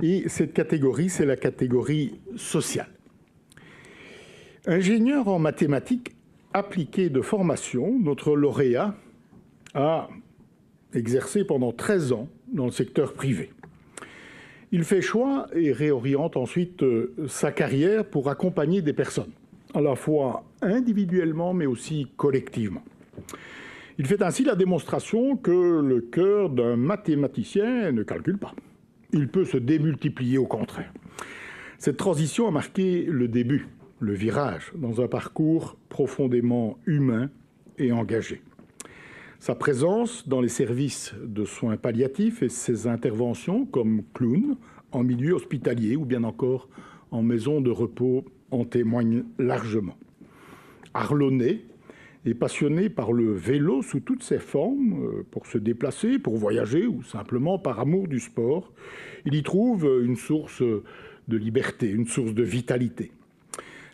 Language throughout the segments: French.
Et cette catégorie, c'est la catégorie sociale. Ingénieur en mathématiques appliquées de formation, notre lauréat a exercé pendant 13 ans dans le secteur privé. Il fait choix et réoriente ensuite sa carrière pour accompagner des personnes, à la fois individuellement mais aussi collectivement. Il fait ainsi la démonstration que le cœur d'un mathématicien ne calcule pas. Il peut se démultiplier au contraire. Cette transition a marqué le début, le virage, dans un parcours profondément humain et engagé. Sa présence dans les services de soins palliatifs et ses interventions comme clown en milieu hospitalier ou bien encore en maison de repos en témoignent largement. Arlonné et passionné par le vélo sous toutes ses formes, pour se déplacer, pour voyager ou simplement par amour du sport, il y trouve une source de liberté, une source de vitalité.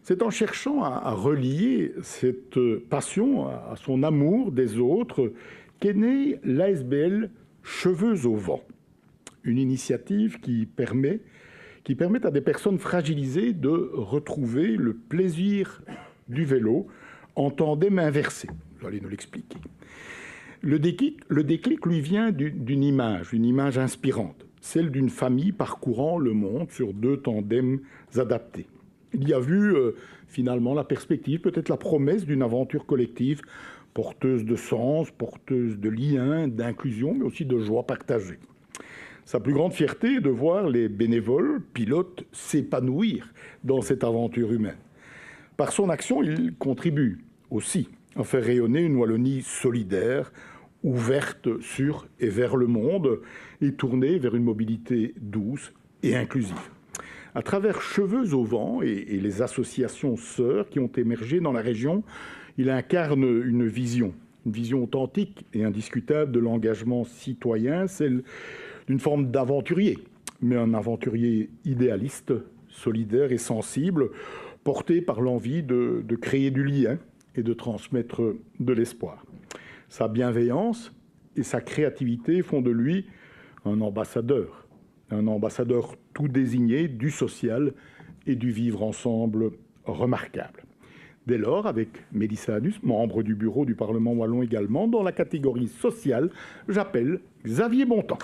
C'est en cherchant à relier cette passion à son amour des autres qu'est née l'ASBL Cheveux au vent, une initiative qui permet à des personnes fragilisées de retrouver le plaisir du vélo en tandem inversé. Vous allez nous l'expliquer. Le déclic lui vient d'une image inspirante, celle d'une famille parcourant le monde sur 2 tandems adaptés. Il y a vu finalement la perspective, peut-être la promesse d'une aventure collective porteuse de sens, porteuse de liens, d'inclusion, mais aussi de joie partagée. Sa plus grande fierté est de voir les bénévoles, pilotes, s'épanouir dans cette aventure humaine. Par son action, il contribue aussi à faire rayonner une Wallonie solidaire, ouverte sur et vers le monde et tournée vers une mobilité douce et inclusive. À travers Cheveux au vent et les associations sœurs qui ont émergé dans la région, il incarne une vision authentique et indiscutable de l'engagement citoyen, celle d'une forme d'aventurier, mais un aventurier idéaliste, solidaire et sensible, porté par l'envie de créer du lien et de transmettre de l'espoir. Sa bienveillance et sa créativité font de lui un ambassadeur tout désigné du social et du vivre ensemble remarquable. Dès lors, avec Mélissa Hanus, membre du bureau du Parlement wallon également, dans la catégorie sociale, j'appelle Xavier Bontemps.